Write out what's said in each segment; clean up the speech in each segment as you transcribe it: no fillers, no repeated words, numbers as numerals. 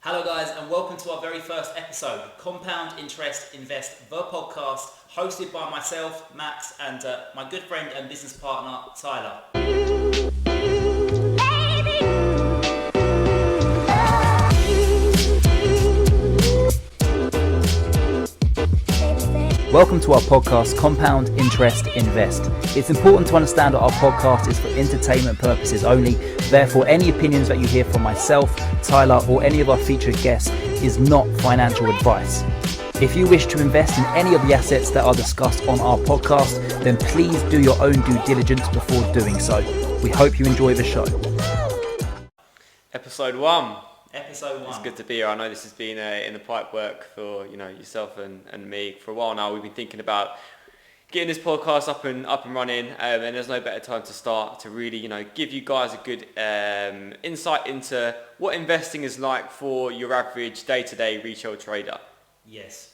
Hello guys, and welcome to our very first episode, Compound Interest Invest, the podcast, hosted by myself, Max, and my good friend and business partner, Tyler. Welcome to our podcast, Compound Interest Invest. It's important to understand that our podcast is for entertainment purposes only. Therefore, any opinions that you hear from myself, Tyler, or any of our featured guests is not financial advice. If you wish to invest in any of the assets that are discussed on our podcast, then please do your own due diligence before doing so. We hope you enjoy the show. Episode 1. Episode 1. It's good to be here. I know this has been in the pipe work for yourself and me for a while now. We've been thinking about getting this podcast up and running, and there's no better time to start to really give you guys a good insight into what investing is like for your average day-to-day retail trader. Yes.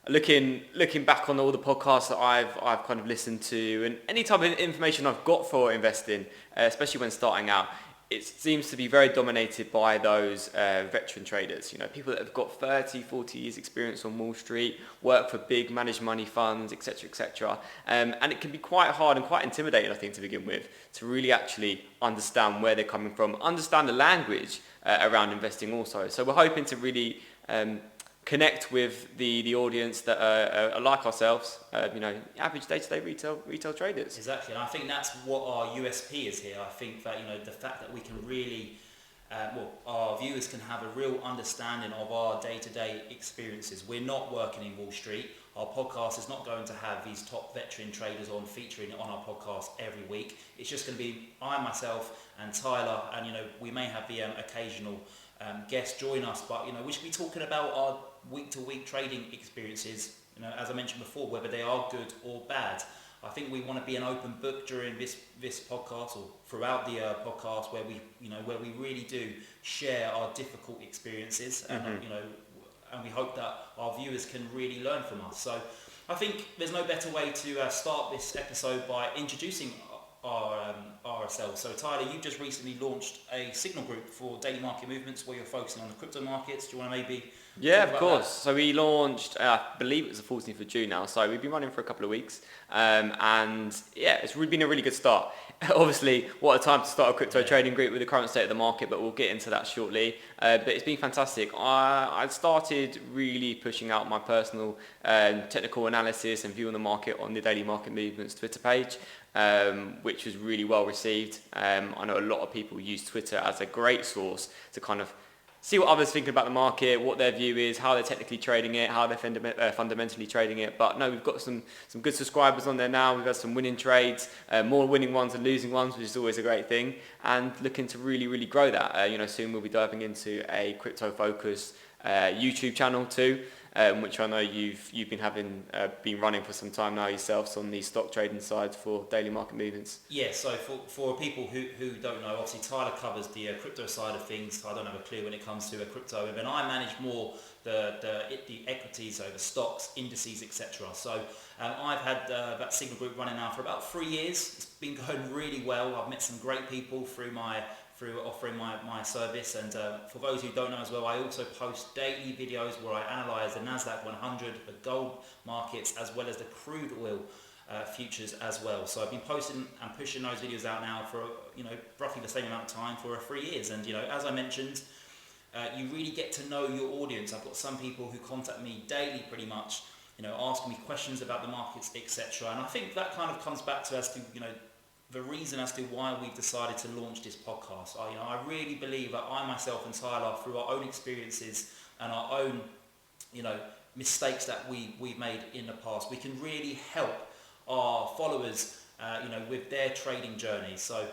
Looking back on all the podcasts that I've kind of listened to and any type of information I've got for investing, especially when starting out, it seems to be very dominated by those veteran traders, people that have got 30, 40 years experience on Wall Street, work for big managed money funds, etc., etc. And it can be quite hard and quite intimidating, I think, to begin with, to really actually understand where they're coming from, understand the language around investing also. So we're hoping to really connect with the audience that are like ourselves, average day-to-day retail traders. Exactly, and I think that's what our USP is here. I think that the fact that we can really, our viewers can have a real understanding of our day-to-day experiences. We're not working in Wall Street. Our podcast is not going to have these top veteran traders on featuring on our podcast every week. It's just going to be I, myself, and Tyler, and we may have the occasional guest join us, but we should be talking about our week-to-week trading experiences, as I mentioned before, whether they are good or bad. I think we want to be an open book during this podcast or throughout the podcast, where we really do share our difficult experiences, and and we hope that our viewers can really learn from us. So I think there's no better way to start this episode by introducing ourselves. So Tyler, you just recently launched a signal group for daily market movements where you're focusing on the crypto markets. Do you want to maybe of course. That? So we launched, I believe it was the 14th of June now, so we've been running for a couple of weeks, and it's really been a really good start. Obviously, what a time to start a crypto trading group with the current state of the market, but we'll get into that shortly. But it's been fantastic. I started really pushing out my personal technical analysis and view on the market on the Daily Market Movements Twitter page, which was really well received. I know a lot of people use Twitter as a great source to kind of see what others think about the market, what their view is, how they're technically trading it, how they're fundamentally trading it. But no, we've got some good subscribers on there now. We've had some winning trades, more winning ones than losing ones, which is always a great thing. And looking to really, really grow that. Soon we'll be diving into a crypto-focused YouTube channel too, which I know you've been running for some time now yourselves on the stock trading side for daily market movements. Yeah, so for people who don't know, obviously Tyler covers the crypto side of things. I don't have a clue when it comes to crypto, and then I manage more the equities, so the stocks, indices, etc. So I've had that signal group running now for about 3 years. It's been going really well. I've met some great people through offering my service, and for those who don't know as well, I also post daily videos where I analyse the Nasdaq 100, the gold markets, as well as the crude oil futures as well. So I've been posting and pushing those videos out now for roughly the same amount of time for 3 years, and as I mentioned, you really get to know your audience. I've got some people who contact me daily pretty much, asking me questions about the markets, etc. And I think that kind of comes back to the reason as to why we've decided to launch this podcast. I really believe that I, myself, and Tyler, through our own experiences and our own, mistakes that we've made in the past, we can really help our followers, with their trading journey. So,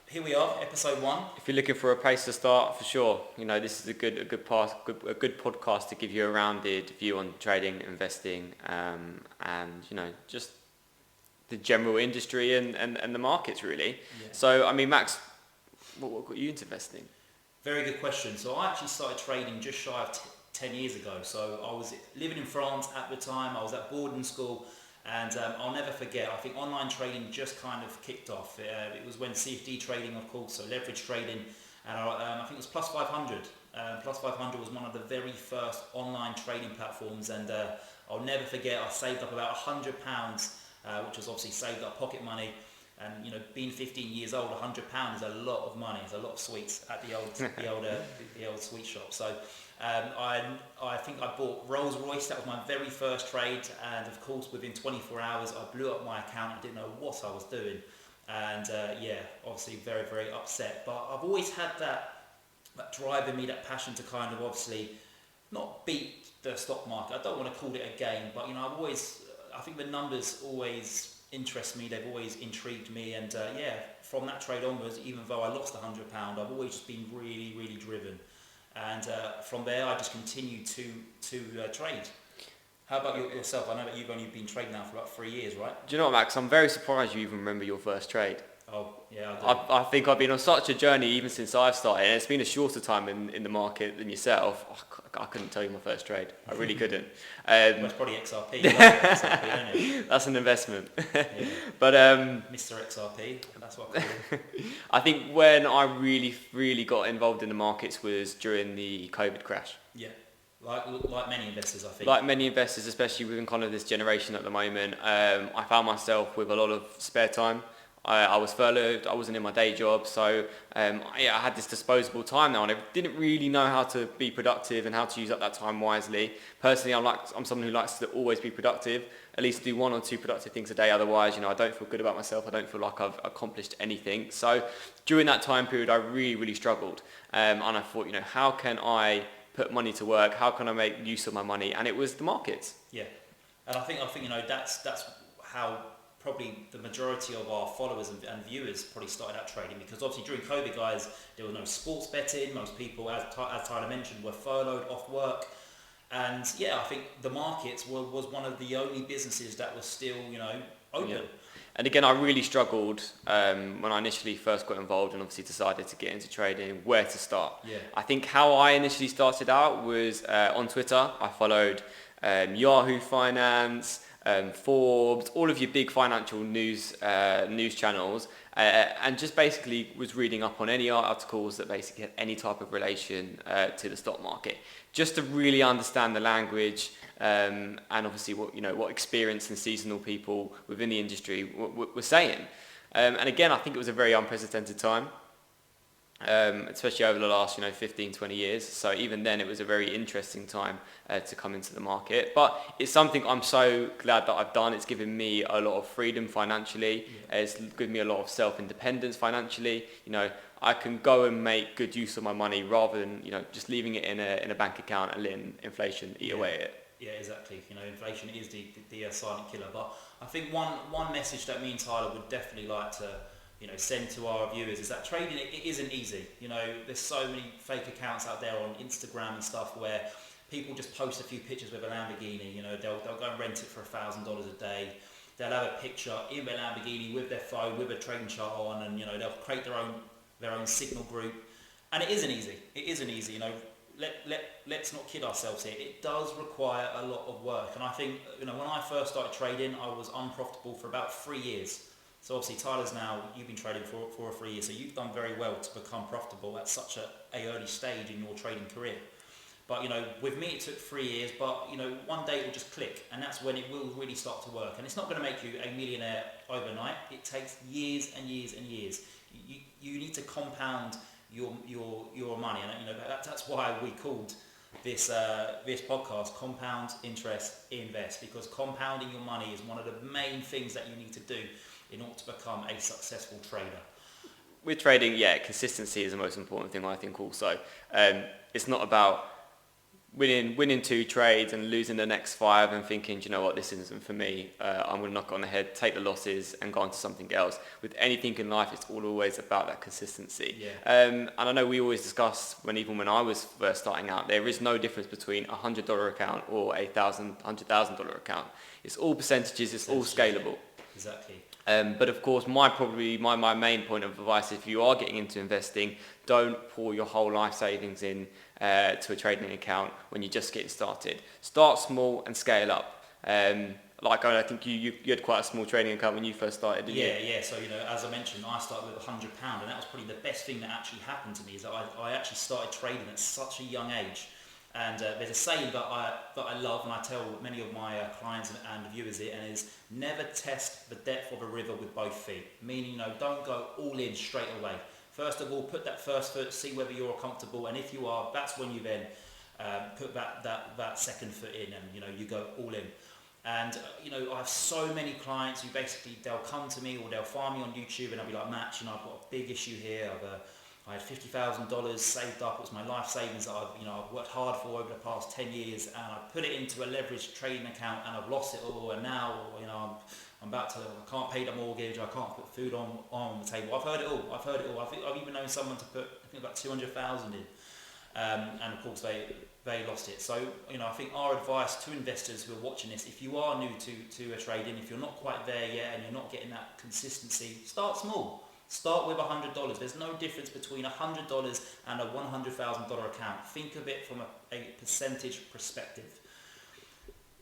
here we are, episode 1. If you're looking for a place to start, for sure, this is a good podcast to give you a rounded view on trading, investing, and just the general industry and the markets really. Yeah. So Max, what got you into investing? Very good question. So I actually started trading just shy of 10 years ago. So I was living in France at the time. I was at boarding school, and I'll never forget, I think online trading just kind of kicked off. It was when CFD trading, of course, so leverage trading, and I think it was plus 500 Plus 500 was one of the very first online trading platforms, and I'll never forget, I saved up about £100, which was obviously saved up pocket money. And being 15 years old, £100 is a lot of money. It's a lot of sweets at the old sweet shop. So I think I bought Rolls Royce. That was my very first trade, and of course within 24 hours I blew up my account. I didn't know what I was doing, and obviously very, very upset. But I've always had that drive in me, that passion to kind of obviously not beat the stock market. I don't want to call it a game, but I think the numbers always interest me. They've always intrigued me, and from that trade onwards, even though I lost £100, I've always just been really, really driven. And from there, I just continued to trade. How about yourself? I know that you've only been trading now for about 3 years, right? Do you know what, Max? I'm very surprised you even remember your first trade. Oh, yeah, I do. I think I've been on such a journey even since I've started, and it's been a shorter time in the market than yourself. I couldn't tell you my first trade. I really couldn't. Well, it's probably XRP. You like XRP, don't you? That's an investment. Yeah. But Mr. XRP, that's what I call it. I think when I really, really got involved in the markets was during the COVID crash. Yeah. Like many investors, I think. Like many investors, especially within kind of this generation at the moment, I found myself with a lot of spare time. I was furloughed, I wasn't in my day job, so I had this disposable time now, and I didn't really know how to be productive and how to use up that time wisely. Personally, I'm someone who likes to always be productive, at least do 1 or 2 productive things a day. Otherwise, I don't feel good about myself. I don't feel like I've accomplished anything. So during that time period, I really, really struggled, and I thought, how can I put money to work? How can I make use of my money? And it was the markets. Yeah, and I think that's how probably the majority of our followers and viewers probably started out trading, because obviously during COVID, guys, there was no sports betting. Most people, as Tyler mentioned, were furloughed, off work, and I think the markets was one of the only businesses that was still open. Yeah. And again, I really struggled when I initially first got involved and obviously decided to get into trading, where to start. Yeah. I think how I initially started out was on Twitter. I followed Yahoo Finance, Forbes, all of your big financial news channels, and just basically was reading up on any articles that basically had any type of relation to the stock market, just to really understand the language, and obviously what experienced and seasonal people within the industry were saying. And again, I think it was a very unprecedented time, especially over the last 15, 20 years. So even then, it was a very interesting time to come into the market. But it's something I'm so glad that I've done. It's given me a lot of freedom financially. It's given me a lot of self-independence financially. I can go and make good use of my money rather than just leaving it in a bank account and letting inflation eat away at it. Yeah, exactly. Inflation is the silent killer. But I think one message that me and Tyler would definitely like to send to our viewers is that trading it isn't easy. There's so many fake accounts out there on Instagram and stuff where people just post a few pictures with a Lamborghini. They'll go and rent it for $1,000 a day. They'll have a picture in their Lamborghini with their phone with a trading chart on, and they'll create their own signal group. And it isn't easy. It isn't easy. Let's not kid ourselves here. It does require a lot of work. And I think when I first started trading, I was unprofitable for about 3 years. So obviously Tyler's you've been trading for 3 years, so you've done very well to become profitable at such a early stage in your trading career. But with me it took 3 years, but one day it will just click, and that's when it will really start to work. And it's not going to make you a millionaire overnight. It takes years and years and years. You need to compound your money, and that's why we called this podcast Compound Interest Invest, because compounding your money is one of the main things that you need to do in order to become a successful trader. With trading, consistency is the most important thing, I think, also. It's not about winning 2 trades and losing the next 5 and thinking, do you know what, this isn't for me. I'm going to knock it on the head, take the losses and go on to something else. With anything in life, it's always about that consistency. Yeah. And I know we always discuss, even when I was first starting out, there is no difference between a $100 account or a $100,000 account. It's all percentages, it's all scalable. Exactly. But of course, my main point of advice, if you are getting into investing, don't pour your whole life savings in to a trading account when you're just getting started. Start small and scale up. Like I think you had quite a small trading account when you first started, didn't you? Yeah. So, as I mentioned, I started with £100, and that was probably the best thing that actually happened to me, is that I actually started trading at such a young age. And there's a saying that I love, and I tell many of my clients and viewers it, and is never test the depth of a river with both feet. Meaning, don't go all in straight away. First of all, put that first foot, see whether you're comfortable, and if you are, that's when you then put that second foot in, and you go all in. And I have so many clients who basically, they'll come to me or they'll find me on YouTube, and I'll be like, Matt, I've got a big issue here. I had $50,000 saved up. It was my life savings that I've worked hard for over the past 10 years, and I put it into a leveraged trading account, and I've lost it all. And now, I can't pay the mortgage. I can't put food on the table. I've heard it all. I've even known someone to put, I think, about 200,000 in, and of course they lost it. So, I think our advice to investors who are watching this, if you are new to trading, if you're not quite there yet and you're not getting that consistency, start small. Start with $100. There's no difference between $100 and a $100,000 account. Think of it from a percentage perspective.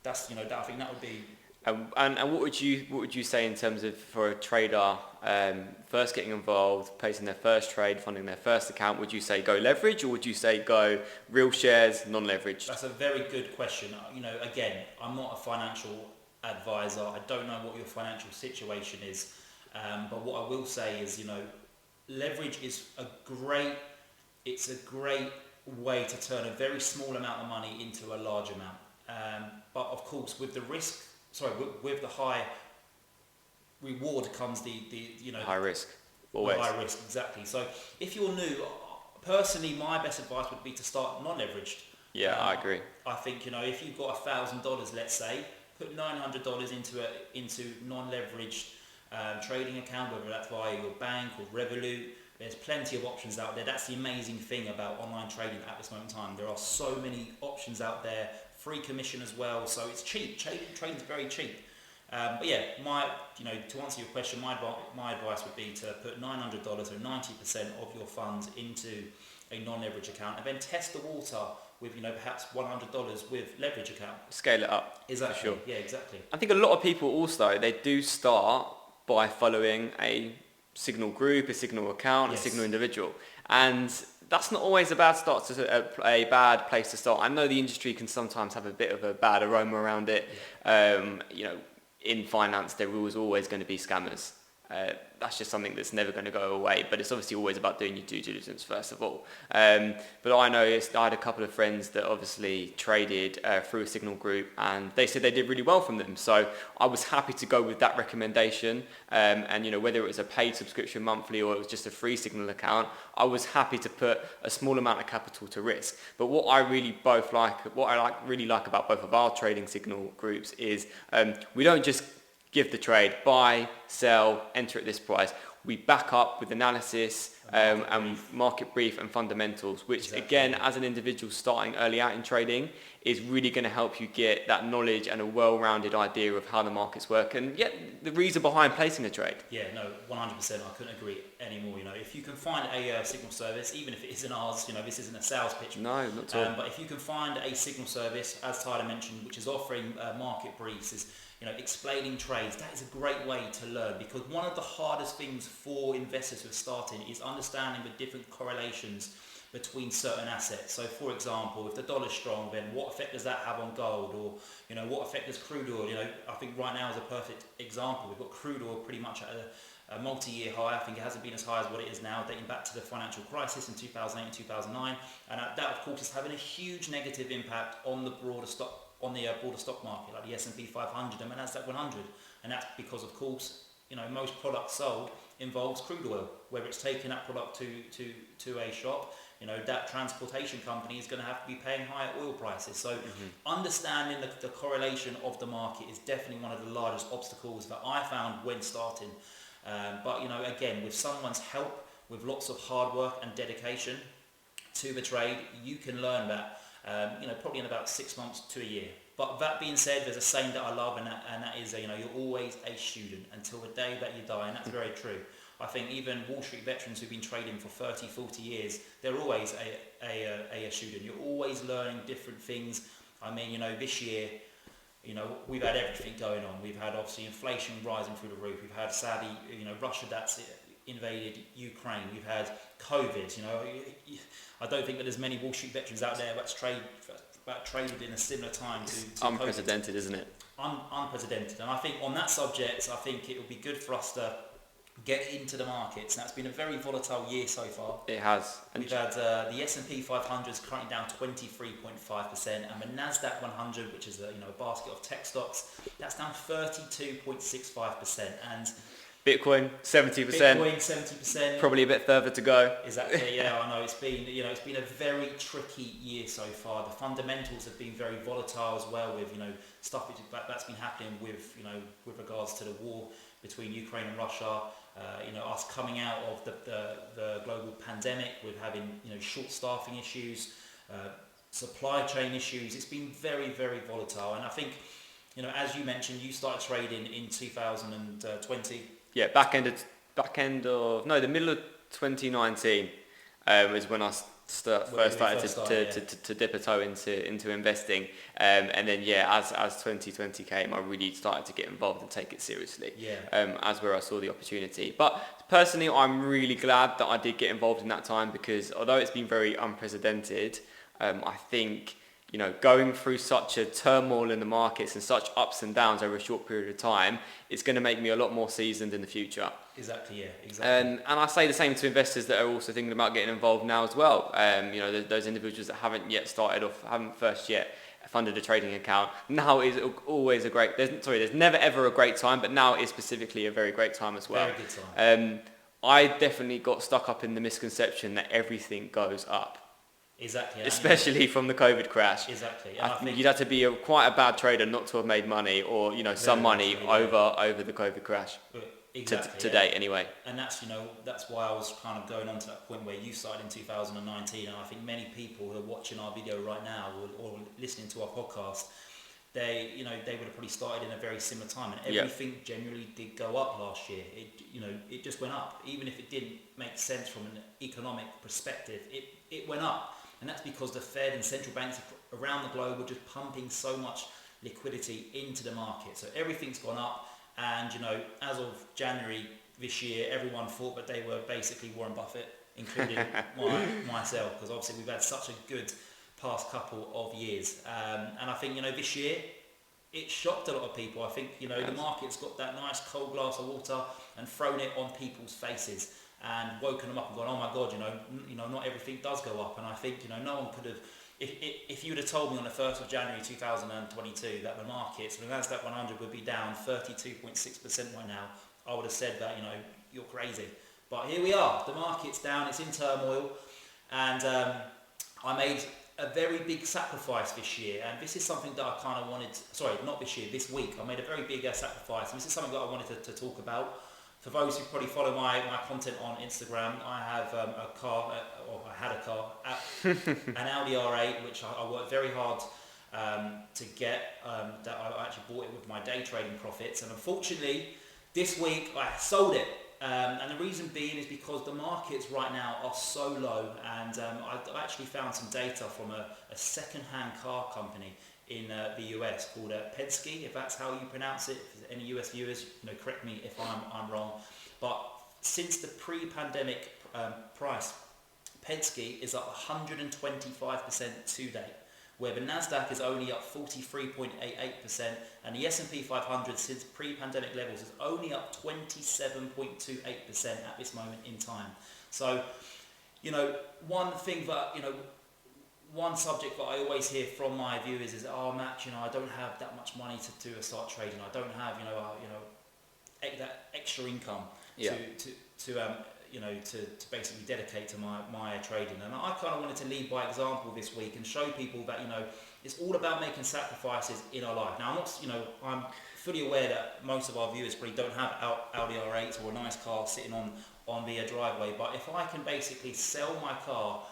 That's, I think that would be. And what would you say in terms of, for a trader first getting involved, placing their first trade, funding their first account? Would you say go leverage, or would you say go real shares, non-leveraged? That's a very good question. Again, I'm not a financial advisor. I don't know what your financial situation is. But what I will say is, leverage is a great way to turn a very small amount of money into a large amount. But of course, with the high reward comes the high risk. Always. High risk, exactly. So if you're new, personally, my best advice would be to start non-leveraged. Yeah, I agree. I think, if you've got $1,000, let's say, put $900 into non-leveraged trading account, whether that's via your bank or Revolut. There's plenty of options out there. That's the amazing thing about online trading at this moment in time. There are so many options out there, free commission as well, so it's cheap. Trading is very cheap. But yeah, to answer your question, my advice would be to put $900, so 90% of your funds, into a non-leverage account, and then test the water with perhaps $100 with leverage account. Scale it up. Exactly. For sure. Yeah, exactly. I think a lot of people also, they do start by following a Signal group, a Signal account, Yes. a Signal individual. And that's not always a bad start, a bad place to start. I know the industry can sometimes have a bit of a bad aroma around it. Yeah. In finance, there was always going to be scammers. That's just something that's never going to go away, but it's obviously always about doing your due diligence first of all. But I noticed, I had a couple of friends that obviously traded through a Signal group, and they said they did really well from them. So I was happy to go with that recommendation, and whether it was a paid subscription monthly or it was just a free Signal account, I was happy to put a small amount of capital to risk. But what I really like about both of our trading Signal groups is we don't just give the trade, buy, sell, enter at this price. We back up with analysis and market brief and fundamentals, which exactly. Again, as an individual starting early out in trading, is really going to help you get that knowledge and a well-rounded idea of how the markets work and yet the reason behind placing a trade. Yeah, no, 100%. I couldn't agree anymore. If you can find a Signal service, even if it isn't ours, this isn't a sales pitch. No, not at all. But if you can find a Signal service, as Tyler mentioned, which is offering market briefs, is explaining trades, that is a great way to learn, because one of the hardest things for investors who are starting is understanding the different correlations between certain assets. So for example, if the dollar's strong, then what effect does that have on gold? Or what effect does crude oil? I think right now is a perfect example. We've got crude oil pretty much at a multi-year high. I think it hasn't been as high as what it is now, dating back to the financial crisis in 2008 and 2009, and that of course is having a huge negative impact on the broader stock market, like the S&P 500 and the Nasdaq 100, and that's because, of course, most products sold involves crude oil. Whether it's taking that product to a shop, that transportation company is going to have to be paying higher oil prices. So understanding the correlation of the market is definitely one of the largest obstacles that I found when starting. But again, with someone's help, with lots of hard work and dedication to the trade, you can learn that. Probably in about 6 months to a year. But that being said, there's a saying that I love, and that is, you're always a student until the day that you die, and that's very true. I think even Wall Street veterans who've been trading for 30, 40 years, they're always a student. You're always learning different things. I mean, this year, we've had everything going on. We've had obviously inflation rising through the roof. We've had Saudi, Russia that's invaded Ukraine. We've had COVID. I don't think that there's many Wall Street veterans out there that's traded in a similar time to unprecedented, COVID. Isn't it? Unprecedented. And I think on that subject, I think it would be good for us to get into the markets. Now, it's been a very volatile year so far. It has. We've had the S&P 500 is currently down 23.5%, and the Nasdaq 100, which is a basket of tech stocks, that's down 32.65%. And Bitcoin 70%. Bitcoin 70%. Probably a bit further to go. Exactly. Yeah, I know. It's been a very tricky year so far. The fundamentals have been very volatile as well, with stuff that's been happening with regards to the war between Ukraine and Russia. Us coming out of the global pandemic with having short staffing issues, supply chain issues. It's been very, very volatile, and I think as you mentioned, you started trading in 2020. Yeah, the middle of 2019 was when I first started to dip a toe into investing, and then as 2020 came, I really started to get involved and take it seriously. As where I saw the opportunity. But personally, I'm really glad that I did get involved in that time, because although it's been very unprecedented, I think going through such a turmoil in the markets and such ups and downs over a short period of time, it's going to make me a lot more seasoned in the future. Exactly. And I say the same to investors that are also thinking about getting involved now as well. Those individuals that haven't yet started off, haven't first yet funded a trading account. Now is always there's never ever a great time, but now is specifically a very great time as well. Very good time. I definitely got stuck up in the misconception that everything goes up. Exactly. Especially from the COVID crash. Exactly. I think you'd have to be quite a bad trader not to have made money, or some money over the COVID crash. Exactly, to date anyway. And that's that's why I was kind of going on to that point where you started in 2019, and I think many people who are watching our video right now or listening to our podcast, they would have probably started in a very similar time, and everything generally did go up last year. It just went up, even if it didn't make sense from an economic perspective. It went up. And that's because the Fed and central banks around the globe were just pumping so much liquidity into the market. So everything's gone up. And, as of January this year, everyone thought that they were basically Warren Buffett, including myself, because obviously we've had such a good past couple of years. And I think, this year, it shocked a lot of people. I think, the market's got that nice cold glass of water and thrown it on people's faces, and woken them up and gone, oh my God, not everything does go up. And I think, no one could have, if you would have told me on the 1st of January 2022 that the markets, the Nasdaq 100 would be down 32.6% right now, I would have said that, you're crazy. But here we are, the market's down, it's in turmoil, and I made a very big sacrifice this year, and this is something that I kind of wanted, this week, I made a very big sacrifice, and this is something that I wanted to talk about. For those who probably follow my content on Instagram, I have I had a car, an Audi R8, which I worked very hard to get, that I actually bought it with my day trading profits, and unfortunately this week I sold it, and the reason being is because the markets right now are so low, and I've actually found some data from a second-hand car company in the US called Penske, if that's how you pronounce it. If there's any US viewers, correct me if I'm wrong. But since the pre-pandemic price, Penske is up 125% to date, where the Nasdaq is only up 43.88%, and the S&P 500 since pre-pandemic levels is only up 27.28% at this moment in time. So, one subject that I always hear from my viewers is, oh Matt, I don't have that much money to start trading. I don't have, that extra income to basically dedicate to my trading. And I kind of wanted to lead by example this week and show people that, it's all about making sacrifices in our life. Now, I'm fully aware that most of our viewers probably don't have Audi R8s or a nice car sitting on their driveway, but if I can basically sell my car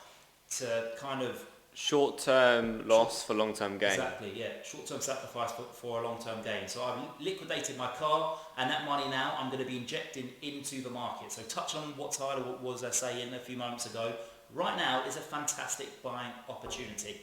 to kind of short-term loss for long-term gain. Exactly, yeah. Short-term sacrifice for a long-term gain. So I've liquidated my car, and that money now I'm going to be injecting into the market. So touch on what Tyler was saying a few moments ago. Right now is a fantastic buying opportunity.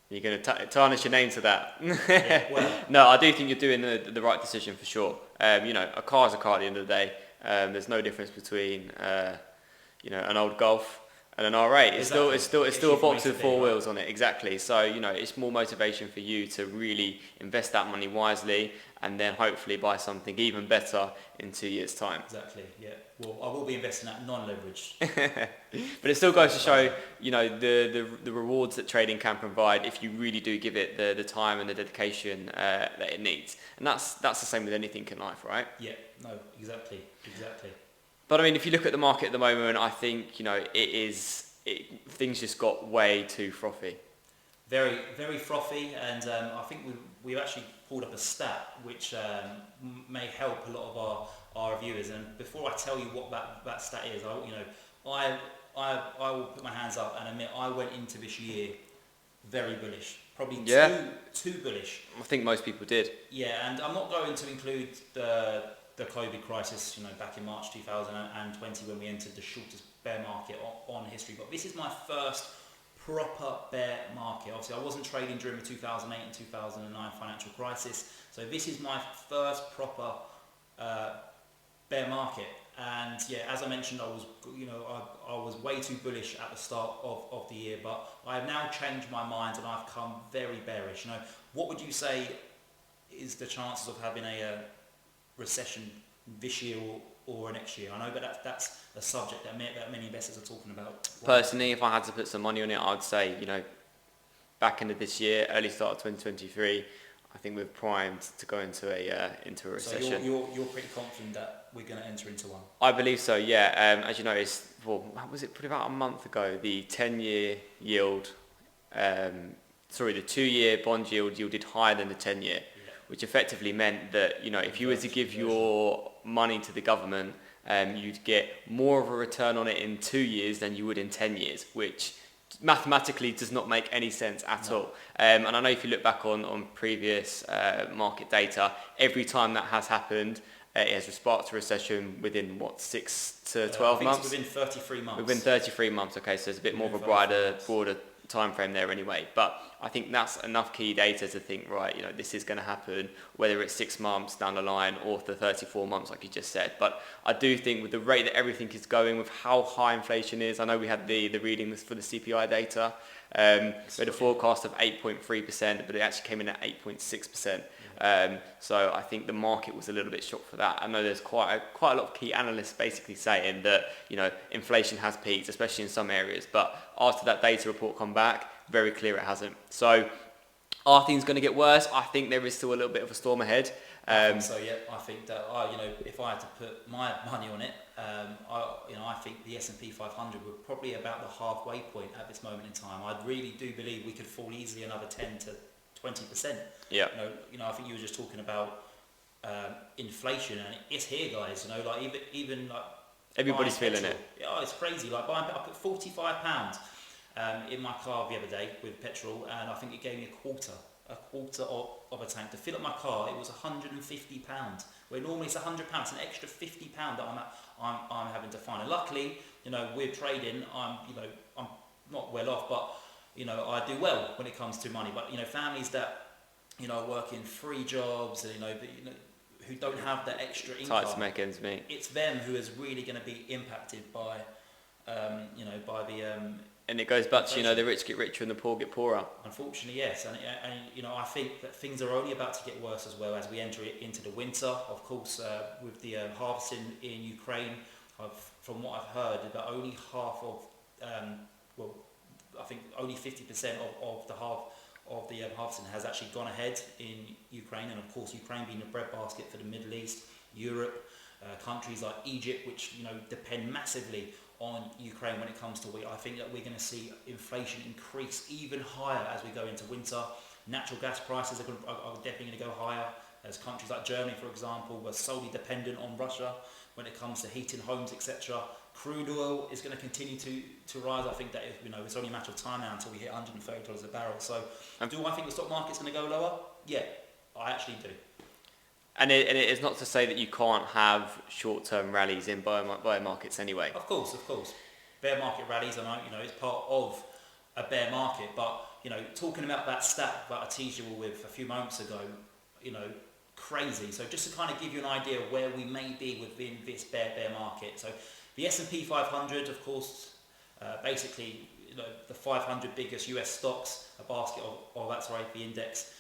You're going to tarnish your name to that. Yeah, well, No, I do think you're doing the right decision for sure. A car is a car at the end of the day. There's no difference between an old Golf and an R8. Exactly. It's still a box with four Right? wheels on it. Exactly. So it's more motivation for you to really invest that money wisely, and then hopefully buy something even better in 2 years' time. Exactly. Yeah. Well, I will be investing that non-leveraged. But it still goes to show, the rewards that trading can provide if you really do give it the time and the dedication that it needs. And that's the same with anything in life, right? Yeah. No. Exactly. But I mean, if you look at the market at the moment, I think things just got way too frothy. Very, very frothy, and I think we've actually pulled up a stat which may help a lot of our viewers. And before I tell you what that stat is, I will put my hands up and admit I went into this year very bullish, probably too bullish. I think most people did. Yeah, and I'm not going to include the COVID crisis, back in March 2020 when we entered the shortest bear market on history. But this is my first proper bear market. Obviously, I wasn't trading during the 2008 and 2009 financial crisis, so this is my first proper bear market. And yeah, as I mentioned, I was way too bullish at the start of the year, but I have now changed my mind and I've come very bearish. What would you say is the chances of having a recession this year or next year? I know that that's a subject that many investors are talking about. Personally, if I had to put some money on it, I'd say, back into this year, early start of 2023, I think we're primed to go into a recession. So you're pretty confident that we're going to enter into one? I believe so, yeah. As you know, was it probably about a month ago, the 10-year yield, the 2-year bond yield yielded higher than the 10-year, which effectively meant that, if you were to give your money to the government, you'd get more of a return on it in 2 years than you would in 10 years, which mathematically does not make any sense at all. And I know if you look back on previous market data, every time that has happened, it has sparked a recession within 6 to 12 months? Within 33 months. Within 33 months, okay, so there's a bit more of a broader time frame there anyway. But I think that's enough key data to think, right, this is going to happen, whether it's 6 months down the line or the 34 months, like you just said. But I do think with the rate that everything is going, with how high inflation is, I know we had the readings for the CPI data. We had a forecast of 8.3%, but it actually came in at 8.6%. So I think the market was a little bit shocked for that. I know there's quite a lot of key analysts basically saying that inflation has peaked, especially in some areas. But after that data report come back, very clear it hasn't. So are things going to get worse? I think there is still a little bit of a storm ahead. I think so, yeah. I think that if I had to put my money on it, I think the S&P 500 would probably about the halfway point at this moment in time. I really do believe we could fall easily another 10 to 20%. Yeah. I think you were just talking about inflation, and it's here, guys. Even everybody's feeling it. Yeah, it's crazy. Like I put £45 in my car the other day with petrol, and I think it gave me a quarter of a tank to fill up my car. It was £150, where normally it's £100. It's an extra £50 that I'm having to find. And luckily, with trading, I'm not well off, but I do well when it comes to money. But families that are working 3 jobs, and who don't have that extra income, Tight to make ends meet. It's them who is really going to be impacted by by the and it goes back to the rich get richer and the poor get poorer. Unfortunately, yes, and I think that things are only about to get worse as well as we enter into the winter. Of course, with the harvesting in Ukraine, from what I've heard, that only half of I think only 50% of the harvesting has actually gone ahead in Ukraine, and of course Ukraine being a breadbasket for the Middle East, Europe, countries like Egypt, which depend massively on Ukraine when it comes to wheat. I think that we're going to see inflation increase even higher as we go into winter. Natural gas prices are definitely going to go higher, as countries like Germany, for example, were solely dependent on Russia when it comes to heating homes, etc. Crude oil is going to continue to rise. I think that it's only a matter of time now until we hit $130 a barrel. So do I think the stock market's going to go lower? Yeah, I actually do. And it is not to say that you can't have short-term rallies in buy markets anyway. Of course. Bear market rallies, I know, it's part of a bear market. But talking about that stat that I teased you all with a few moments ago, crazy. So just to kind of give you an idea of where we may be within this bear market. So the S&P 500, of course, basically the 500 biggest US stocks, a basket of that's right, the index.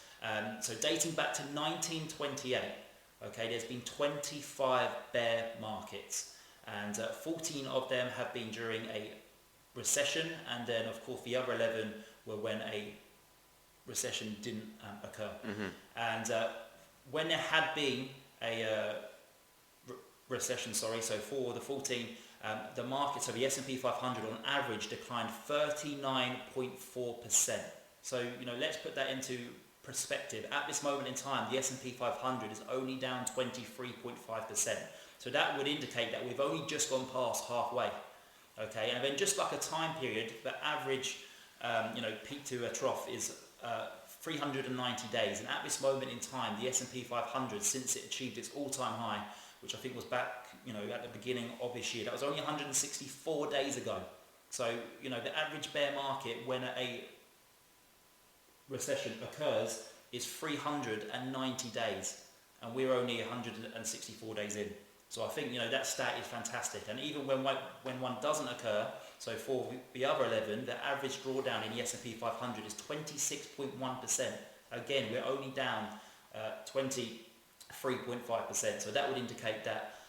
So dating back to 1928, okay, there's been 25 bear markets, and 14 of them have been during a recession, and then of course the other 11 were when a recession didn't occur. And when there had been a recession, so for the 14, the market, so the S&P 500 on average declined 39.4%. So let's put that into perspective. At this moment in time, the S&P 500 is only down 23.5%. So that would indicate that we've only just gone past halfway. Okay, and then just like a time period, the average peak to a trough is 390 days, and at this moment in time, the S&P 500, since it achieved its all-time high, which I think was back, at the beginning of this year, that was only 164 days ago. So, the average bear market when a recession occurs is 390 days, and we're only 164 days in. So I think, that stat is fantastic. And even when one doesn't occur, so for the other 11, the average drawdown in the S&P 500 is 26.1%. Again, we're only down 23.5%. So that would indicate that,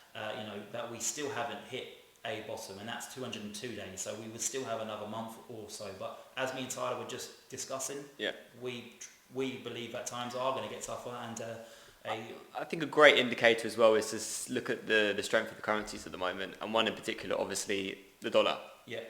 that we still haven't hit a bottom, and that's 202 days. So we would still have another month or so. But as me and Tyler were just discussing, we believe that times are going to get tougher, and I think a great indicator as well is to look at the strength of the currencies at the moment, and one in particular, obviously, the dollar. Yeah.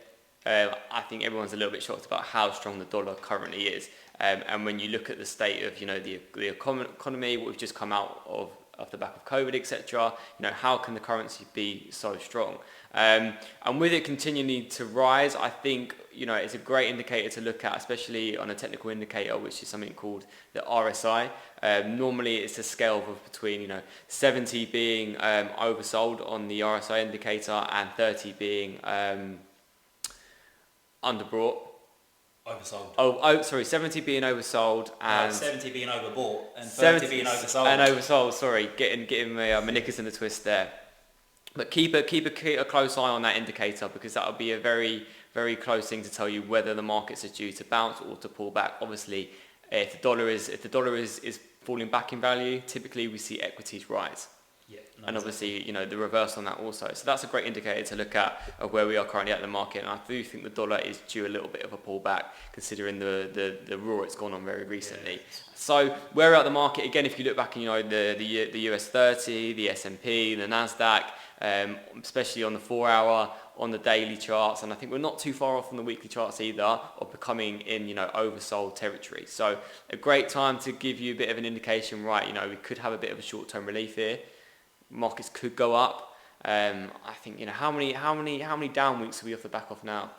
I think everyone's a little bit shocked about how strong the dollar currently is. And when you look at the state of, the economy, what we've just come out of off the back of COVID, etc., how can the currency be so strong? And with it continuing to rise, I think, it's a great indicator to look at, especially on a technical indicator, which is something called the RSI. Normally it's a scale of between, 70 being oversold on the RSI indicator and 30 being underbought. Oversold. 70 being oversold and 70 being overbought and 30 being oversold. And oversold, sorry, getting my knickers in a twist there. But keep a close eye on that indicator, because that will be a very, very close thing to tell you whether the markets are due to bounce or to pull back. Obviously, if the dollar is falling back in value, typically we see equities rise. Yeah, and obviously, the reverse on that also. So that's a great indicator to look at of where we are currently at the market. And I do think the dollar is due a little bit of a pullback, considering the roar it's gone on very recently. Yeah. So where we're at the market, again, if you look back, the US 30, the S&P, the NASDAQ, especially on the 4-hour, on the daily charts, and I think we're not too far off on the weekly charts either, of becoming in, oversold territory. So a great time to give you a bit of an indication, right, we could have a bit of a short-term relief here. Markets could go up. I think, how many down weeks are we off the back of now?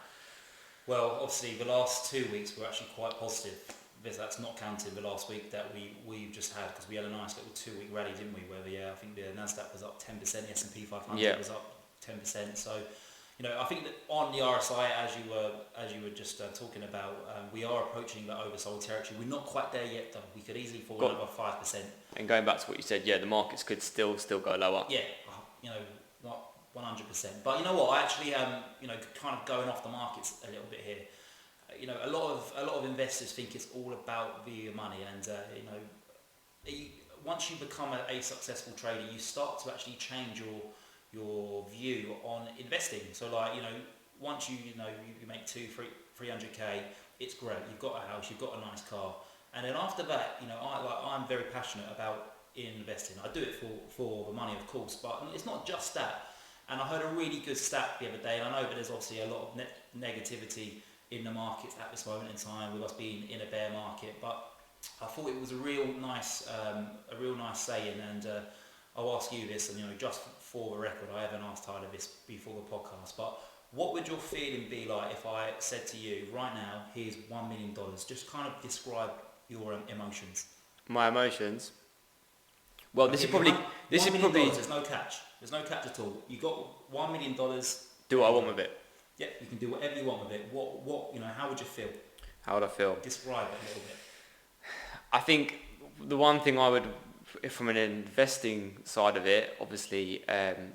Well, obviously the last 2 weeks were actually quite positive. That's not counting the last week that we've just had, because we had a nice little 2-week rally, didn't we? Where I think the Nasdaq was up 10%, the S&P 500 was up 10%. So, I think that on the RSI, as you were just talking about, we are approaching the oversold territory. We're not quite there yet, though. We could easily fall over 5%. And going back to what you said, the markets could still go lower. Yeah, not 100%. But you know what? I actually kind of going off the markets a little bit here. A lot of investors think it's all about the money, and once you become a successful trader, you start to actually change your view on investing. So once you make 200-300k, it's great. You've got a house, you've got a nice car, and then after that, I'm very passionate about investing. I do it for the money, of course, but it's not just that. And I heard a really good stat the other day, and I know that there's obviously a lot of negativity in the markets at this moment in time, with us being in a bear market, but I thought it was a real nice saying, and I'll ask you this, and just for the record, I haven't asked Tyler this before the podcast, but what would your feeling be like if I said to you, right now, here's $1 million? Just kind of describe your emotions. My emotions? Well, this is probably... There's no catch. There's no catch at all. You got $1 million. Do what I want with it. Yeah, you can do whatever you want with it. What how would you feel? How would I feel? Describe it a little bit. I think the one thing I would, from an investing side of it, obviously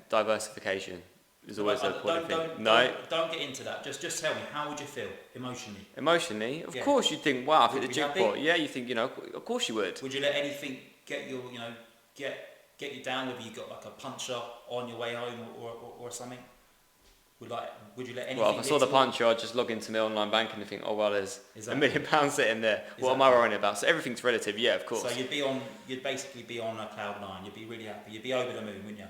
diversification is always an important thing. Don't get into that. Just tell me, how would you feel emotionally? Emotionally, of Yeah. course you'd think, wow, I hit the Would you be jackpot. happy? Yeah, you think, of course you would. Would you let anything get you, get you down? Whether you got like a puncher on your way home or something? Would you let anything? Well, if I saw the little- puncher, I'd just log into my online banking and think, oh well, there's Exactly. £1 million sitting there. What am I worrying about? So everything's relative, yeah, of course. So you'd basically be on a cloud nine. You'd be really happy. You'd be over the moon, wouldn't you?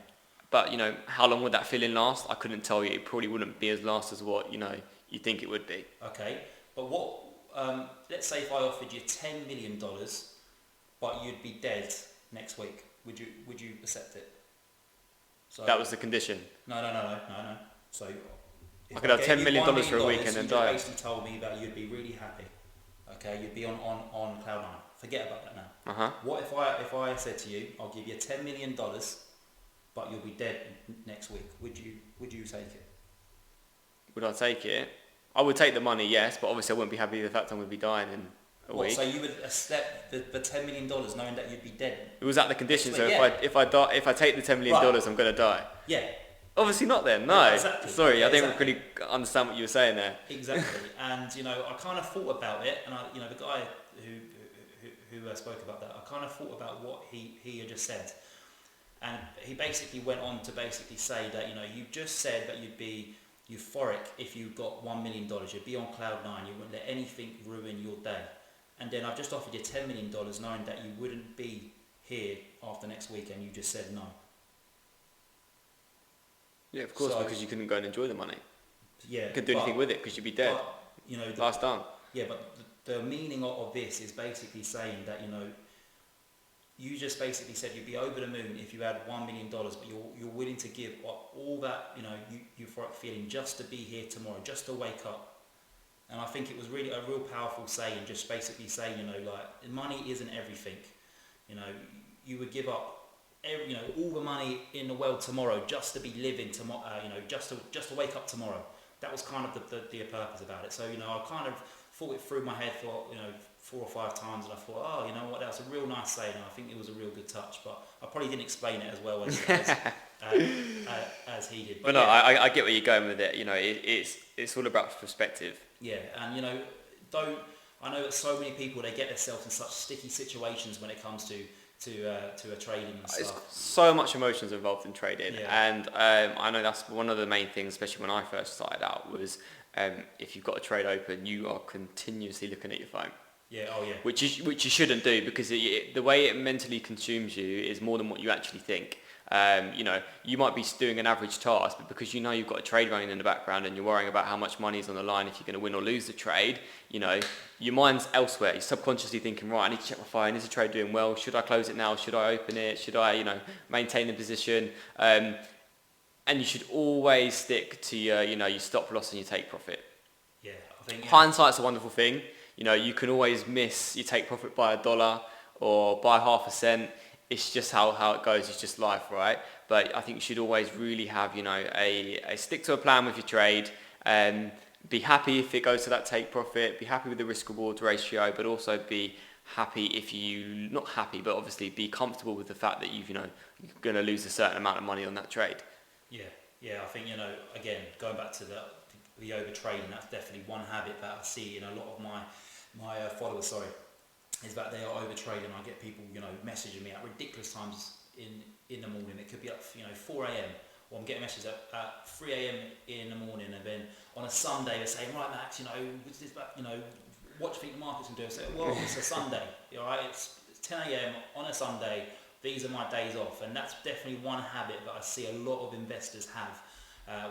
But how long would that feeling last? I couldn't tell you. It probably wouldn't be as last as what you think it would be. Okay, but what? Let's say if I offered you $10 million, but you'd be dead next week. Would you accept it? So That was the condition. No. So if I could have gave $10 you million $1 for a week and then you die. basically told me that you'd be really happy. Okay, you'd be on cloud nine. Forget about that now. What if I said to you, I'll give you $10 million, but you'll be dead next week? Would you take it? Would I take it? I would take the money, yes, but obviously I wouldn't be happy with the fact I would be dying in a week. So you would accept the $10 million knowing that you'd be dead? It was at the condition. So Yeah. if I take the $10 million, Right. I'm going to die. Yeah. Obviously not then. No. Yeah, exactly. Sorry, Yeah, I didn't exactly. really understand what you were saying there. Exactly, and I kind of thought about it, and the guy who spoke about that, I kind of thought about what he had just said, and he basically went on to basically say that you just said that you'd be euphoric if you got $1 million, you'd be on cloud nine, you wouldn't let anything ruin your day, and then I've just offered you $10 million, knowing that you wouldn't be here after next week, and you just said no. Yeah, of course, So- because you couldn't go and enjoy the money. Yeah, You couldn't do anything with it because you'd be dead. But, Last done. Yeah, but the meaning of this is basically saying that you just basically said you'd be over the moon if you had $1 million, but you're willing to give up all that euphoric feeling just to be here tomorrow, just to wake up. And I think it was really a real powerful saying, just basically saying like money isn't everything. You would give up all the money in the world tomorrow just to be living tomorrow. Just to wake up tomorrow. That was kind of the purpose about it. So I kind of thought it through my head for 4 or 5 times, and I thought, oh, you know what, that was a real nice saying, and I think it was a real good touch. But I probably didn't explain it as well as he did. But no, I get where you're going with it. It's all about perspective. Yeah, and I know that so many people, they get themselves in such sticky situations when it comes to a trading and It's stuff. so much emotions involved in trading, Yeah. and I know that's one of the main things, especially when I first started out, was if you've got a trade open, you are continuously looking at your phone. Yeah, oh yeah. Which you shouldn't do, because the way it mentally consumes you is more than what you actually think. You might be doing an average task, but because you've got a trade running in the background and you're worrying about how much money is on the line if you're going to win or lose the trade, your mind's elsewhere. You're subconsciously thinking, right, I need to check my phone. Is the trade doing well? Should I close it now? Should I open it? Should I, maintain the position? And you should always stick to your stop loss and your take profit. Yeah, I think. Hindsight's a wonderful thing. You can always miss your take profit by $1 or by half a cent. It's just how it goes. It's just life, right? But I think you should always really have, a stick to a plan with your trade. Be happy if it goes to that take profit. Be happy with the risk reward ratio, but also be happy if not happy, but obviously be comfortable with the fact that you're going to lose a certain amount of money on that trade. Yeah. I think again, going back to the over trading, that's definitely one habit that I see in a lot of my followers. Sorry. Is that they are over trading. I get people, messaging me at ridiculous times in the morning. It could be at 4 a.m. or I'm getting messages at 3 a.m. in the morning, and then on a Sunday they're saying, right, Max, what do you think the market's gonna do? I say, well, it's a Sunday, all right. It's 10 a.m. on a Sunday. These are my days off, and that's definitely one habit that I see a lot of investors have.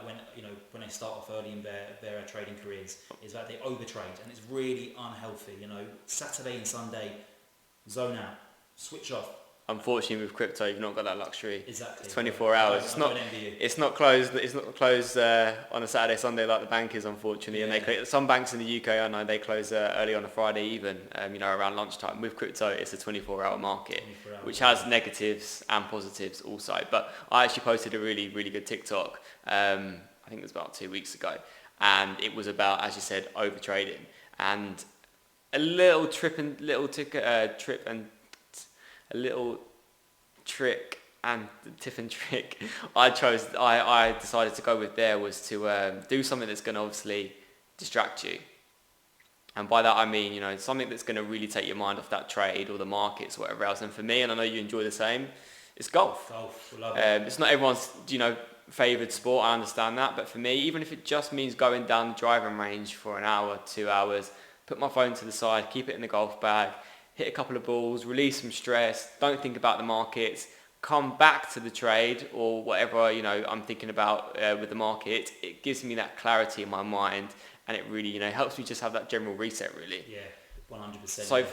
When they start off early in their trading careers, is that they overtrade, and it's really unhealthy. Saturday and Sunday, zone out, switch off. Unfortunately, with crypto, you've not got that luxury. Exactly. It's 24 hours. It's not closed. It's not closed on a Saturday, Sunday like the bank is, unfortunately. Yeah. And some banks in the UK, I know, they close early on a Friday, even around lunchtime. With crypto, it's a 24-hour market, 24 hours. which has negatives and positives also. But I actually posted a really, really good TikTok. I think it was about 2 weeks ago, and it was about, as you said, overtrading. And a little trip and a little trick and tip and trick I decided to go with there was to do something that's going to obviously distract you. And by that I mean, you know, something that's going to really take your mind off that trade or the markets or whatever else. And for me, and I know you enjoy the same, it's golf. Golf, we love it. It's not everyone's, you know, favoured sport, I understand that. But for me, even if it just means going down the driving range for an hour, 2 hours, put my phone to the side, keep it in the golf bag, hit a couple of balls, release some stress, don't think about the markets, come back to the trade or whatever, you know, I'm thinking about with the market, it gives me that clarity in my mind, and it really, you know, helps me just have that general reset, really. Yeah, 100%. So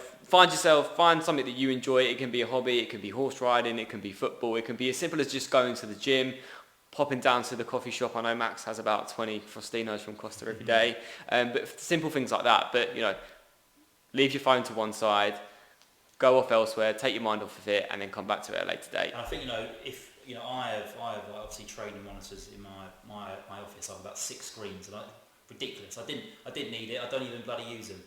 find something that you enjoy. It can be a hobby, it can be horse riding, it can be football, it can be as simple as just going to the gym, popping down to the coffee shop. I know Max has about 20 Frostinos from Costa every day, but simple things like that. But, you know, leave your phone to one side, go off elsewhere, take your mind off of it, and then come back to it at a later date. And I think, you know, if, you know, I have obviously trading monitors in my office. I have about 6 screens, and ridiculous. I didn't need it. I don't even bloody use them.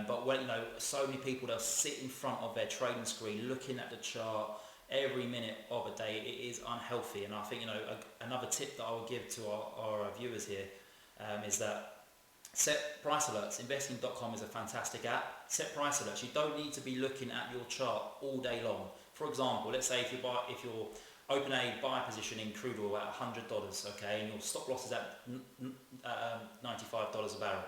But when, you know, so many people that sit in front of their trading screen looking at the chart every minute of a day, it is unhealthy. And I think, you know, another tip that I would give to our viewers here is that set price alerts. Investing.com is a fantastic app. Set price alerts. You don't need to be looking at your chart all day long. For example, let's say if you're open a buy position in crude oil at $100, okay, and your stop loss is at $95 a barrel,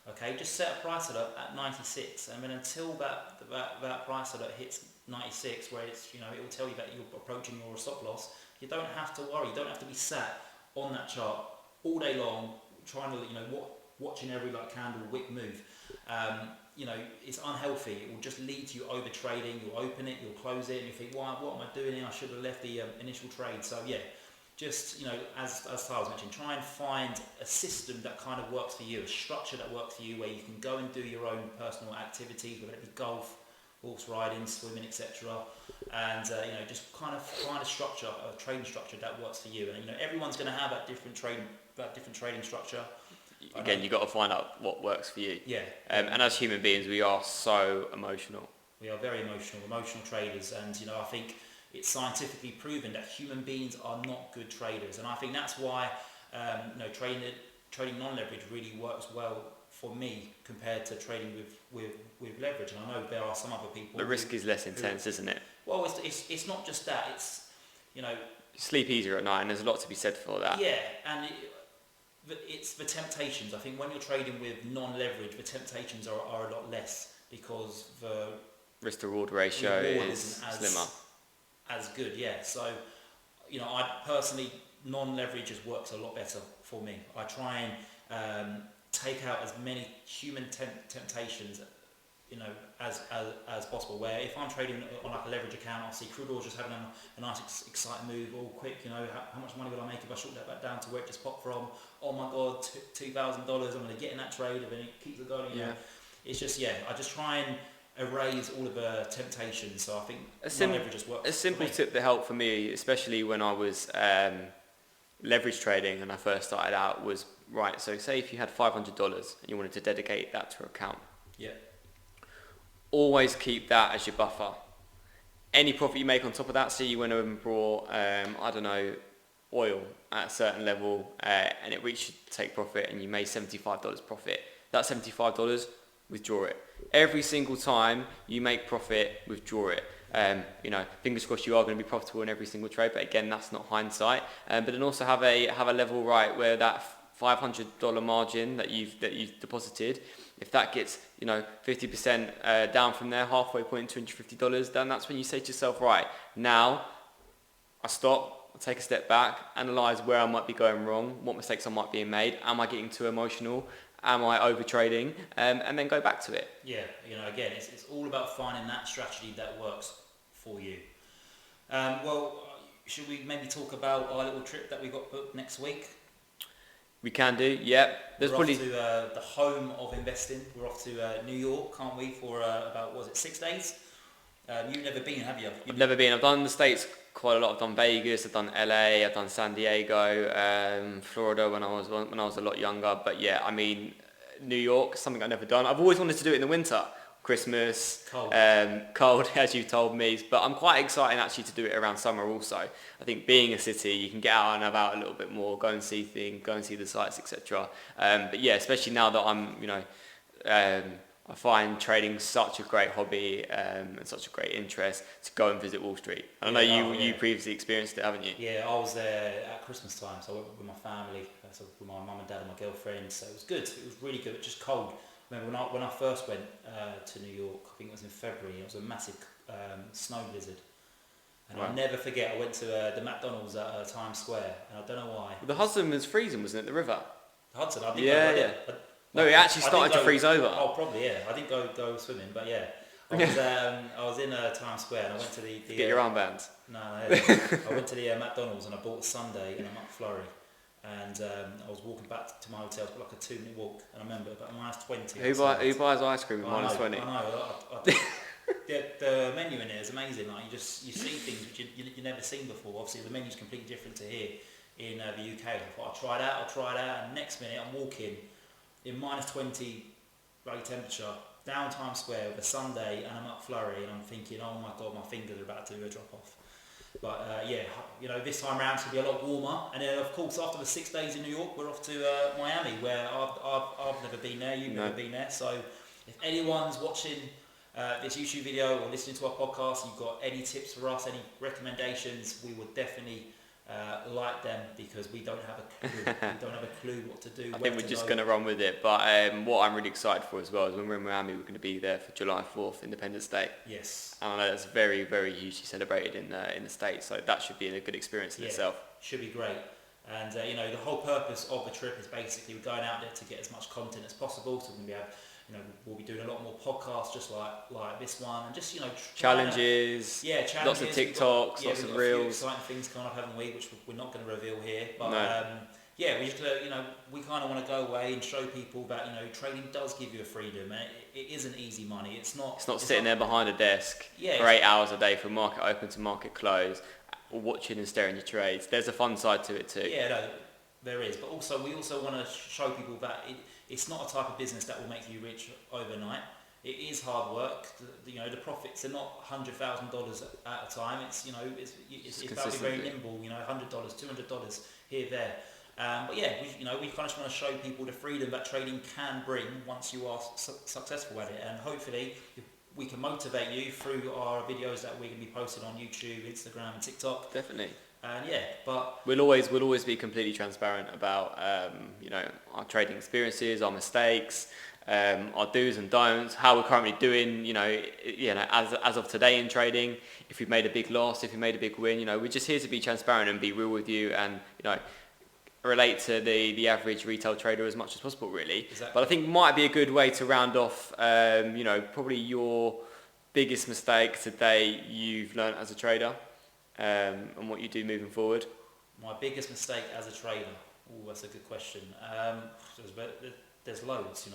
okay, just set a price alert at 96, and then until that price alert hits 96, where it's, you know, it will tell you that you're approaching your stop loss, you don't have to worry. You don't have to be sat on that chart all day long trying to, you know, watching every like candle wick move. You know, it's unhealthy. It will just lead to you over trading. You'll open it, you'll close it, and you think, what am I doing here? I should have left the initial trade. So yeah, just, you know, as Tyler's mentioned, try and find a system that kind of works for you, a structure that works for you, where you can go and do your own personal activities, whether it be golf, horse riding, swimming, etc. And you know, just kind of find a structure, a trading structure that works for you. And you know, everyone's going to have that different trading structure. Again, you've got to find out what works for you. Yeah. And as human beings, we are so emotional. We are very emotional traders, and you know, I think it's scientifically proven that human beings are not good traders, and I think that's why you know, trading non-leverage really works well for me compared to trading with leverage. And I know there are some other people. The risk is less intense, isn't it? Well, it's not just that. It's, you know, you sleep easier at night, and there's a lot to be said for that. Yeah, and it's the temptations. I think when you're trading with non-leverage, the temptations are a lot less, because the risk-to-reward ratio is slimmer. As good, yeah. So, you know, I personally, non-leverage just works a lot better for me. I try and take out as many human temptations, you know, as possible. Where if I'm trading on like a leverage account, I'll see crude oil just having a nice exciting move all quick. You know, how much money will I make if I short that back down to where it just popped from? Oh my God, $2,000! I'm going to get in that trade, and then it keeps it going. You know, it's just, yeah. I just try and erase all of the temptations. So I think leverage just works. A simple tip that helped for me, especially when I was leverage trading and I first started out, was, right, so say if you had $500 and you wanted to dedicate that to an account. Yeah. Always keep that as your buffer. Any profit you make on top of that, say you went over and brought, I don't know, oil at a certain level, and it reached take profit and you made $75 profit. That $75, withdraw it. Every single time you make profit, withdraw it. You know, fingers crossed you are going to be profitable in every single trade, but again, that's not hindsight. But then also have a level, right, where that $500 margin that you've deposited, if that gets, you know, 50% down from there, halfway point, $250, then that's when you say to yourself, right, now I stop, I take a step back, analyse where I might be going wrong, what mistakes I might be made, am I getting too emotional, am I over trading, and then go back to it. Yeah, you know, again, it's all about finding that strategy that works for you. Well, should we maybe talk about our little trip that we got booked next week? We can do, yeah. We're off to the home of investing. We're off to New York, can't we, for about, what was it, 6 days? You've never been, have you? I've never been. I've done the States quite a lot. I've done Vegas, I've done LA, I've done San Diego, Florida when I was a lot younger. But yeah, I mean, New York, something I've never done. I've always wanted to do it in the winter. Christmas, Cold. cold as you told me, but I'm quite excited actually to do it around summer also. I think being a city, you can get out and about a little bit more, go and see things, go and see the sights, etc. But yeah, especially now that I'm, I find trading such a great hobby and such a great interest to go and visit Wall Street. I know you previously experienced it, haven't you? Yeah, I was there at Christmas time, so I went with my family, so with my mum and dad and my girlfriend. So it was good. It was really good. Just cold. I remember when I first went to New York, I think it was in February. It was a massive snow blizzard, and Wow. I'll never forget. I went to the McDonald's at Times Square, and I don't know why. The Hudson was freezing, wasn't it? The river. Hudson. I didn't Yeah, go, yeah. No, it actually started to freeze over. Oh, probably, yeah. I didn't go swimming, but yeah. I was in Times Square and I went to the Get your armbands. No, I went to the McDonald's and I bought a sundae in a McFlurry, and I was walking back to my hotel. It was like a 2-minute walk, and I remember about -20. Who buys ice cream at -20? I know. The menu in there is amazing. Like you see things which you never seen before. Obviously, the menu's completely different to here in the UK. I thought I'll try it out, and next minute I'm walking in -20 bloody temperature down Times Square with a sundae and a McFlurry, and I'm thinking, oh my god, my fingers are about to drop off. But this time around it's going to be a lot warmer, and then of course after the 6 days in New York we're off to Miami, where I've never been there, you've never been there. So if anyone's watching this YouTube video or listening to our podcast, you've got any tips for us, any recommendations, we would definitely like them, because we don't have a clue. We don't have a clue what to do. I think we're just going to run with it. But what I'm really excited for as well is when we're in Miami, we're going to be there for July 4th, Independence Day. Yes. And I know that's very, very hugely celebrated in the States, so that should be a good experience in itself. Should be great. And the whole purpose of the trip is basically we're going out there to get as much content as possible. So we'll be doing a lot more podcasts just like this one, and just challenges, challenges, lots of TikToks, lots of reels. reels. A few exciting things coming up, haven't we? Which we're not going to reveal here, but we just we kind of want to go away and show people that trading does give you a freedom, and it isn't easy money. It's not sitting there behind a desk for 8 hours a day from market open to market close, watching and staring your trades. There's a fun side to it too. Yeah, no, there is, but we also want to show people that it's not a type of business that will make you rich overnight. It is hard work. The profits are not $100,000 at a time. It's about to be very nimble. $100, $200 here, there. But yeah, we kind of just want to show people the freedom that trading can bring once you are successful at it, and hopefully we can motivate you through our videos that we're going to be posting on YouTube, Instagram, and TikTok. Definitely. And but we'll always be completely transparent about our trading experiences, our mistakes, our do's and don'ts, how we're currently doing. As of today in trading, if we've made a big loss, if we made a big win, we're just here to be transparent and be real with you, and relate to the average retail trader as much as possible, really. Exactly. But I think might be a good way to round off, probably your biggest mistake today you've learned as a trader. And what you do moving forward? My biggest mistake as a trader? Oh, that's a good question. There's loads,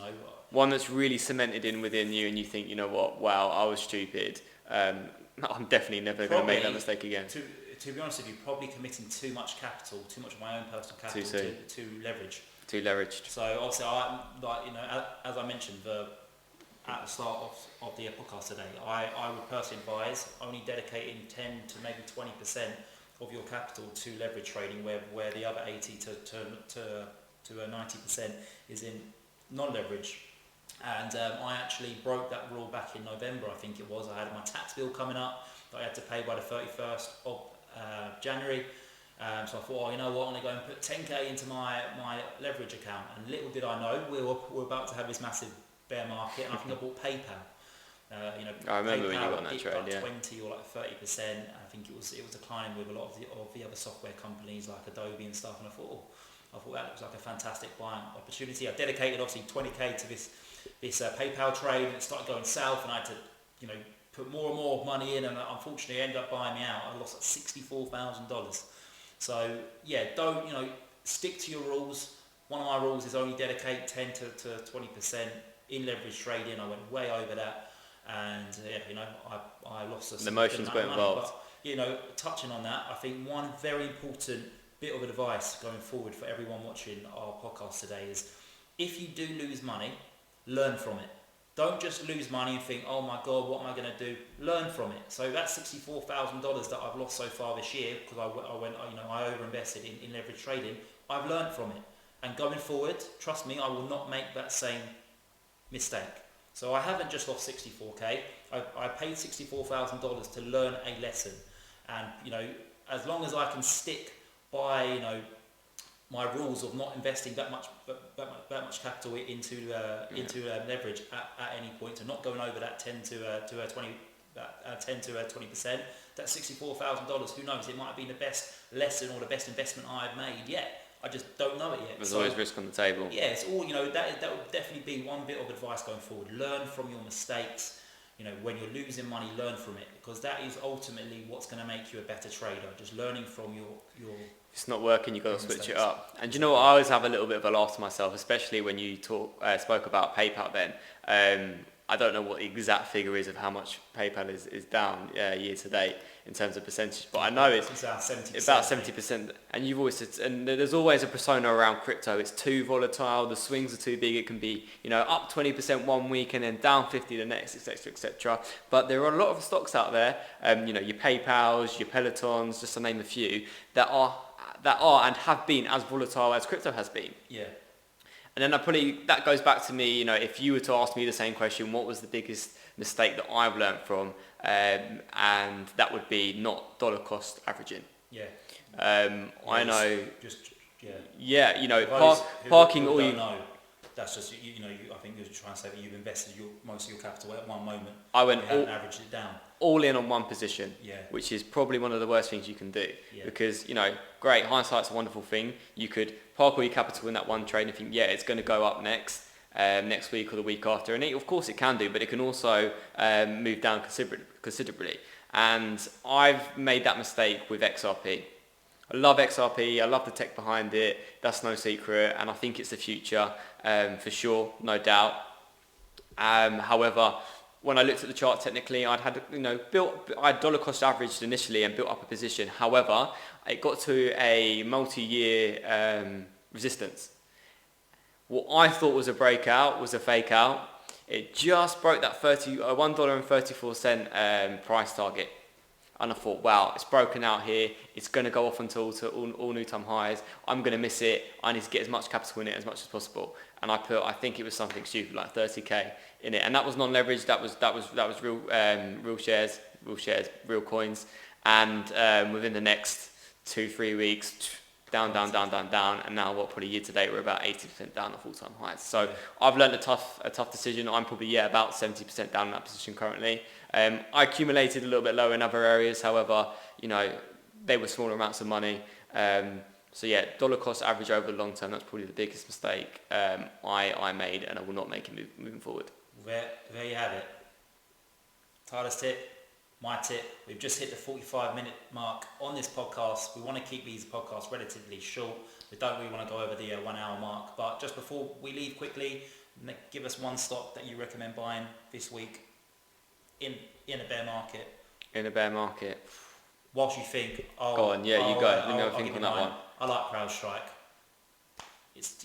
One that's really cemented in within you and you think, what, wow, I was stupid. I'm definitely never going to make that mistake again. To be honest with you, probably committing too much capital, too much of my own personal capital to leverage. Too leveraged. So obviously, as I mentioned at the start of the podcast today, I would personally advise only dedicating 10 to maybe 20% of your capital to leverage trading, where the other 80 to 90% is in non-leverage. And I actually broke that rule back in November, I think it was. I had my tax bill coming up that I had to pay by the 31st of January. So I thought, I'm going to go and put 10k into my leverage account. And little did I know, we're about to have this massive bear market, and I think I bought PayPal. I remember when you got on that trade, like 20 or like 30%. I think it was declining with a lot of the other software companies like Adobe and stuff. And I thought that looks like a fantastic buying opportunity. I dedicated obviously 20k to this PayPal trade, and it started going south, and I had to put more and more money in, and unfortunately ended up buying me out. I lost like $64,000. So yeah, don't stick to your rules. One of my rules is only dedicate 10 to 20% in leverage trading. I went way over that, and I lost a the emotions got involved. But touching on that, I think one very important bit of advice going forward for everyone watching our podcast today is, if you do lose money, learn from it. Don't just lose money and think, oh my God, what am I going to do? Learn from it. So that's $64,000 that I've lost so far this year because I overinvested in leverage trading. I've learned from it. And going forward, trust me, I will not make that same mistake. So I haven't just lost 64k. I paid $64,000 to learn a lesson. And, as long as I can stick by, my rules of not investing that much capital into leverage at any point, and not going over that 10 to 20%, that $64,000, who knows, it might have been the best lesson or the best investment I have made yet. I just don't know it yet. There's always risk on the table. Yeah, it's all, that would definitely be one bit of advice going forward. Learn from your mistakes. When you're losing money, learn from it, because that is ultimately what's going to make you a better trader. Just learning from your if it's not working, you've got to switch it up. And do you know what? I always have a little bit of a laugh to myself, especially when you spoke about PayPal then. I don't know what the exact figure is of how much PayPal is down year to date in terms of percentage, but I know it's about 70%. And you've always said, and there's always a persona around crypto. It's too volatile. The swings are too big. It can be, up 20% one week and then down 50 the next, etc., etc. But there are a lot of stocks out there, your PayPals, your Pelotons, just to name a few, that are and have been as volatile as crypto has been. Yeah. And then that goes back to me, if you were to ask me the same question, what was the biggest mistake that I've learned from? And that would be not dollar cost averaging. Yeah. I know. Yeah, parking all you know. That's just I think you're trying to say that you've invested most of your capital at one moment. I went averaged it down. All in on one position, yeah. Which is probably one of the worst things you can do. Yeah. Because great, hindsight's a wonderful thing. You could park all your capital in that one trade and think, yeah, it's going to go up next week or the week after, and of course it can do, but it can also move down considerably. And I've made that mistake with XRP. I love XRP, I love the tech behind it, that's no secret, and I think it's the future, for sure, no doubt. However, when I looked at the chart technically, I'd dollar cost averaged initially and built up a position. However, it got to a multi-year resistance. What I thought was a breakout was a fake out. It just broke that $1.34 price target. And I thought, wow, it's broken out here. It's going to go off until all new time highs. I'm going to miss it. I need to get as much capital in it as much as possible. And I think it was something stupid like 30k in it. And that was non-leveraged. That was real shares, real coins. And within the next 2-3 weeks, down. And now probably year to date, we're about 80% down at full-time highs. So I've learned a tough decision. I'm probably, about 70% down in that position currently. I accumulated a little bit lower in other areas. However, they were smaller amounts of money. Dollar cost average over the long term, that's probably the biggest mistake I made, and I will not make it moving forward. There you have it. Tyler's tip, my tip. We've just hit the 45-minute mark on this podcast. We want to keep these podcasts relatively short. We don't really want to go over the 1 hour mark. But just before we leave quickly, give us one stock that you recommend buying this week in a bear market. In a bear market. Whilst you think, go on, you go. Let me have a think on that one. I like CrowdStrike. It's,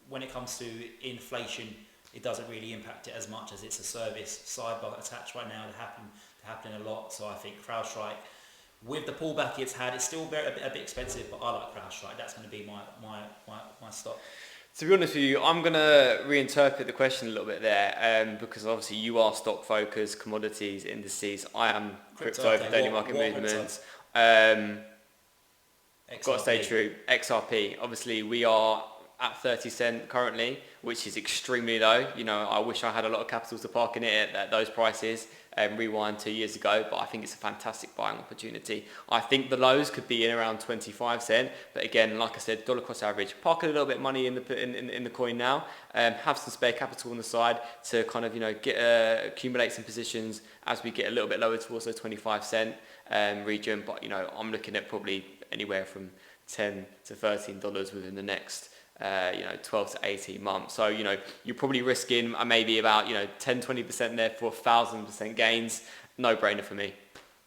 when it comes to inflation, it doesn't really impact it as much as it's a service sidebar attached right now. They're happening a lot. So I think CrowdStrike, with the pullback it's had, it's still a bit expensive, but I like CrowdStrike. That's going to be my stock. To be honest with you, I'm going to reinterpret the question a little bit there, because obviously you are stock focused, commodities, indices. I am crypto for daily market movements. Got to stay true. XRP. Obviously, we are at 30 cent currently, which is extremely low. I wish I had a lot of capital to park in it at those prices. Rewind 2 years ago, but I think it's a fantastic buying opportunity. I think the lows could be in around 25 cent, but again, like I said, dollar cost average. Park a little bit of money in the coin now. Have some spare capital on the side to kind of accumulate some positions as we get a little bit lower towards the 25 cent region. But I'm looking at probably anywhere from $10 to $13 within the next 12 to 18 months. So, you're probably risking maybe about, 10-20% there for 1,000% gains. No brainer for me.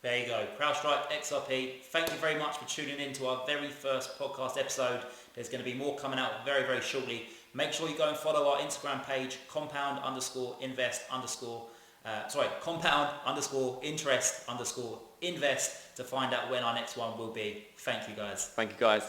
There you go. CrowdStrike XRP. Thank you very much for tuning in to our very first podcast episode. There's going to be more coming out very, very shortly. Make sure you go and follow our Instagram page, compound_interest_invest to find out when our next one will be. Thank you guys. Thank you guys.